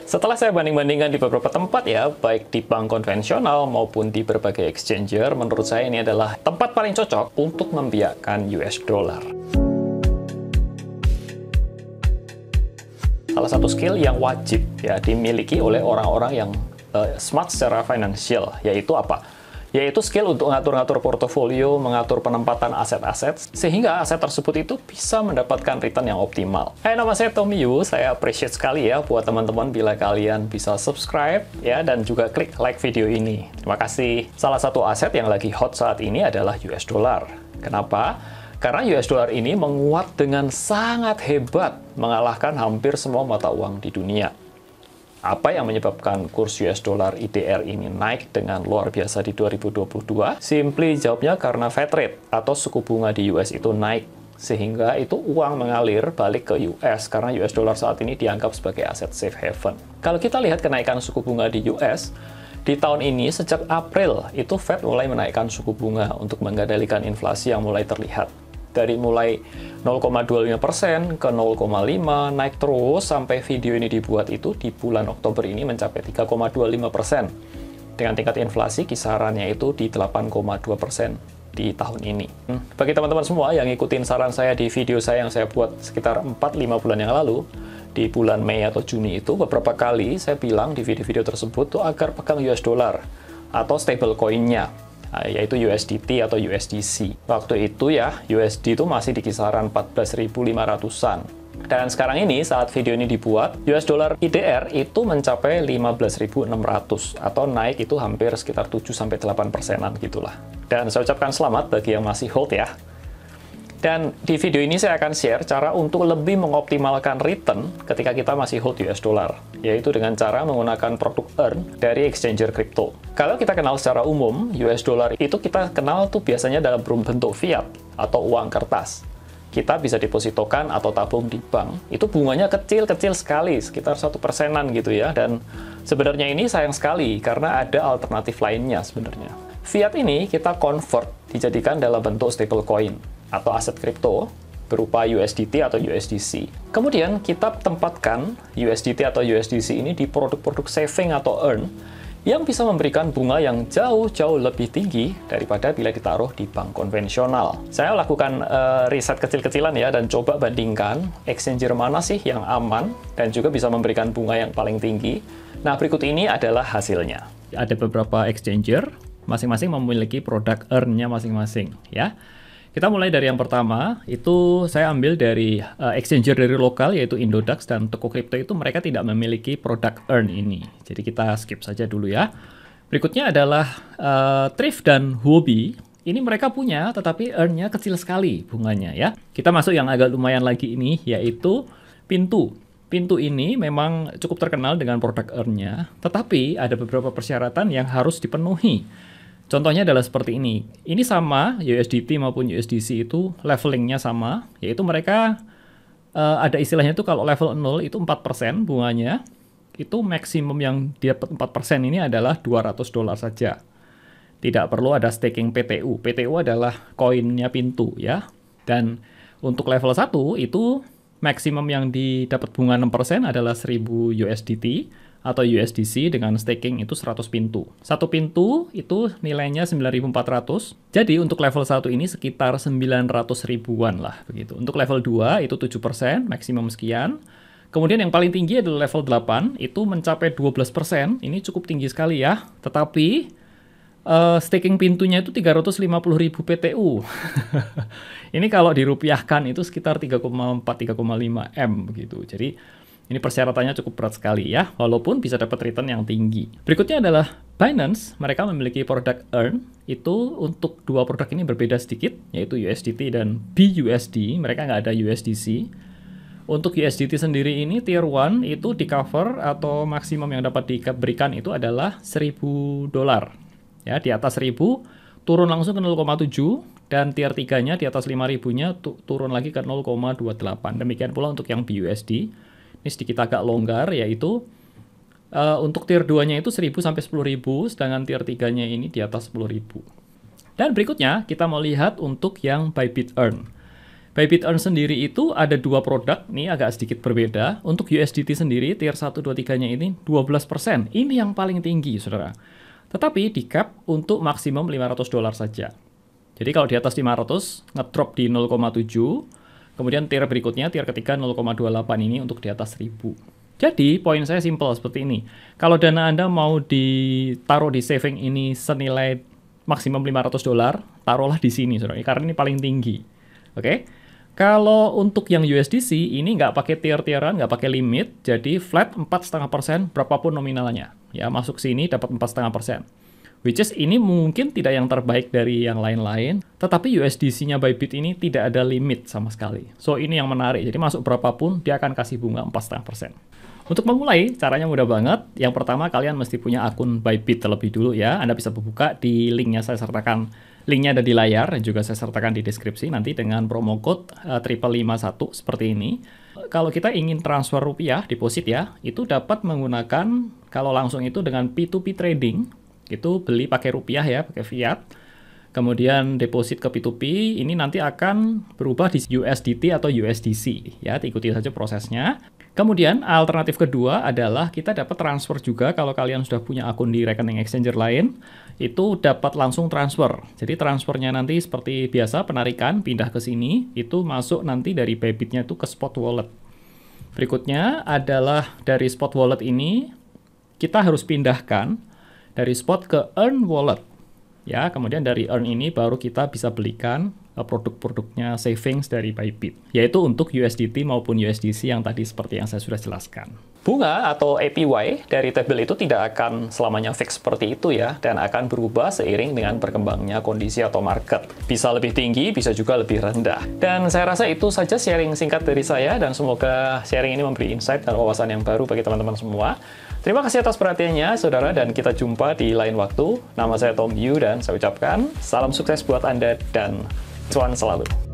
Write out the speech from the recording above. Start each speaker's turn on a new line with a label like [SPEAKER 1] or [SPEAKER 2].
[SPEAKER 1] Setelah saya banding-bandingkan di beberapa tempat ya, baik di bank konvensional maupun di berbagai exchanger, menurut saya ini adalah tempat paling cocok untuk membiakkan US dollar. Salah satu skill yang wajib ya dimiliki oleh orang-orang yang smart secara finansial, yaitu apa? Yaitu skill untuk ngatur-ngatur portofolio, mengatur penempatan aset-aset, sehingga aset tersebut itu bisa mendapatkan return yang optimal. Hai, nama saya Tommy Yu, saya appreciate sekali ya buat teman-teman bila kalian bisa subscribe ya dan juga klik like video ini. Terima kasih. Salah satu aset yang lagi hot saat ini adalah US dollar. Kenapa? Karena US dollar ini menguat dengan sangat hebat, mengalahkan hampir semua mata uang di dunia. Apa yang menyebabkan kurs US dollar IDR ini naik dengan luar biasa di 2022? Simply jawabnya karena Fed rate atau suku bunga di US itu naik, sehingga itu uang mengalir balik ke US karena US dollar saat ini dianggap sebagai aset safe haven. Kalau kita lihat kenaikan suku bunga di US, di tahun ini sejak April itu Fed mulai menaikkan suku bunga untuk mengendalikan inflasi yang mulai terlihat. Dari mulai 0,25% ke 0,5, naik terus sampai video ini dibuat itu di bulan Oktober ini mencapai 3,25%. Dengan tingkat inflasi kisarannya itu di 8,2% di tahun ini. Bagi teman-teman semua yang ngikutin saran saya di video saya yang saya buat sekitar 4-5 bulan yang lalu, di bulan Mei atau Juni itu, beberapa kali saya bilang di video-video tersebut tuh agar pegang US dollar atau stable coin-nya, yaitu USDT atau USDC. Waktu itu ya, USD itu masih di kisaran 14.500-an. Dan sekarang ini, saat video ini dibuat, US dollar IDR itu mencapai 15.600, atau naik itu hampir sekitar 7-8%-an gitulah. Dan saya ucapkan selamat bagi yang masih hold ya. Dan di video ini saya akan share cara untuk lebih mengoptimalkan return ketika kita masih hold US dollar, yaitu dengan cara menggunakan produk earn dari exchanger crypto. Kalau kita kenal secara umum, US dollar itu kita kenal tuh biasanya dalam bentuk fiat atau uang kertas. Kita bisa depositokan atau tabung di bank, itu bunganya kecil-kecil sekali, sekitar 1%-an gitu ya, dan sebenarnya ini sayang sekali karena ada alternatif lainnya sebenarnya. Fiat ini kita convert, dijadikan dalam bentuk stablecoin atau aset kripto berupa USDT atau USDC. Kemudian kita tempatkan USDT atau USDC ini di produk-produk saving atau earn yang bisa memberikan bunga yang jauh-jauh lebih tinggi daripada bila ditaruh di bank konvensional. Saya lakukan riset kecil-kecilan ya dan coba bandingkan exchanger mana sih yang aman dan juga bisa memberikan bunga yang paling tinggi. Nah, berikut ini adalah hasilnya. Ada beberapa exchanger, masing-masing memiliki produk earn-nya masing-masing ya. Kita mulai dari yang pertama, itu saya ambil dari exchanger dari lokal, yaitu Indodax dan Toko Kripto itu mereka tidak memiliki produk earn ini. Jadi kita skip saja dulu ya. Berikutnya adalah Thrift dan Huobi. Ini mereka punya, tetapi earn-nya kecil sekali bunganya ya. Kita masuk yang agak lumayan lagi ini, yaitu Pintu. Pintu ini memang cukup terkenal dengan produk earn-nya, tetapi ada beberapa persyaratan yang harus dipenuhi. Contohnya adalah seperti ini. Ini sama, USDT maupun USDC itu levelingnya sama, yaitu mereka ada istilahnya itu kalau level 0 itu 4% bunganya, itu maksimum yang dapat 4% ini adalah $200 saja. Tidak perlu ada staking PTU. PTU adalah koinnya Pintu ya. Dan untuk level 1 itu maksimum yang didapat bunga 6% adalah 1000 USDT. Atau USDC dengan staking itu 100 pintu. Satu pintu itu nilainya 9.400. Jadi untuk level 1 ini sekitar 900 ribuan lah begitu. Untuk level 2 itu 7%, maksimum sekian. Kemudian yang paling tinggi adalah level 8, itu mencapai 12%. Ini cukup tinggi sekali ya. Tetapi staking pintunya itu 350.000 PTU. Ini kalau dirupiahkan itu sekitar 3,4-3,5 M begitu. Jadi ini persyaratannya cukup berat sekali ya, walaupun bisa dapat return yang tinggi. Berikutnya adalah Binance, mereka memiliki produk earn, itu untuk dua produk ini berbeda sedikit, yaitu USDT dan BUSD, mereka nggak ada USDC. Untuk USDT sendiri ini, tier 1 itu di cover atau maksimum yang dapat diberikan itu adalah $1.000. Ya, di atas 1.000, turun langsung ke 0,7, dan tier 3-nya di atas 5.000-nya turun lagi ke 0,28. Demikian pula untuk yang BUSD. Ini sedikit agak longgar, yaitu untuk tier 2-nya itu 1.000 sampai 10.000, sedangkan tier 3-nya ini di atas 10.000. Dan berikutnya kita mau lihat untuk yang Bybit Earn. Bybit Earn sendiri itu ada dua produk, ini agak sedikit berbeda. Untuk USDT sendiri, tier 1, 2, 3-nya ini 12%. Ini yang paling tinggi, saudara. Tetapi di cap untuk maksimum $500 saja. Jadi kalau di atas 500, ngedrop di 0,7. Kemudian tier berikutnya, tier ketiga 0,28 ini untuk di atas 1000. Jadi poin saya simpel seperti ini. Kalau dana Anda mau ditaruh di saving ini senilai maksimum $500, taruhlah di sini, saudara. Karena ini paling tinggi. Oke? Kalau untuk yang USDC, ini nggak pakai tier-tieran, nggak pakai limit, jadi flat 4,5% berapapun nominalnya. Ya, masuk sini dapat 4,5%. Which is ini mungkin tidak yang terbaik dari yang lain-lain, tetapi USDC-nya Bybit ini tidak ada limit sama sekali. So, ini yang menarik. Jadi masuk berapapun, dia akan kasih bunga 4,5%. Untuk memulai, caranya mudah banget. Yang pertama, kalian mesti punya akun Bybit terlebih dulu ya. Anda bisa buka di linknya saya sertakan. Linknya ada di layar, dan juga saya sertakan di deskripsi nanti dengan promo code 551 seperti ini. Kalau kita ingin transfer rupiah, deposit ya, itu dapat menggunakan, kalau langsung itu dengan P2P trading, itu beli pakai rupiah ya, pakai fiat. Kemudian deposit ke P2P, ini nanti akan berubah di USDT atau USDC. Ya, ikuti saja prosesnya. Kemudian alternatif kedua adalah kita dapat transfer juga kalau kalian sudah punya akun di rekening exchanger lain, itu dapat langsung transfer. Jadi transfernya nanti seperti biasa penarikan, pindah ke sini, itu masuk nanti dari Bybit-nya itu ke spot wallet. Berikutnya adalah dari spot wallet ini, kita harus pindahkan dari spot ke earn wallet. Ya, kemudian dari earn ini baru kita bisa belikan produk-produknya savings dari Bybit, yaitu untuk USDT maupun USDC yang tadi seperti yang saya sudah jelaskan. Bunga atau APY dari tabel itu tidak akan selamanya fix seperti itu ya, dan akan berubah seiring dengan berkembangnya kondisi atau market. Bisa lebih tinggi, bisa juga lebih rendah. Dan saya rasa itu saja sharing singkat dari saya, dan semoga sharing ini memberi insight dan wawasan yang baru bagi teman-teman semua. Terima kasih atas perhatiannya, saudara, dan kita jumpa di lain waktu. Nama saya Tom Yu, dan saya ucapkan salam sukses buat Anda, dan cuan selalu.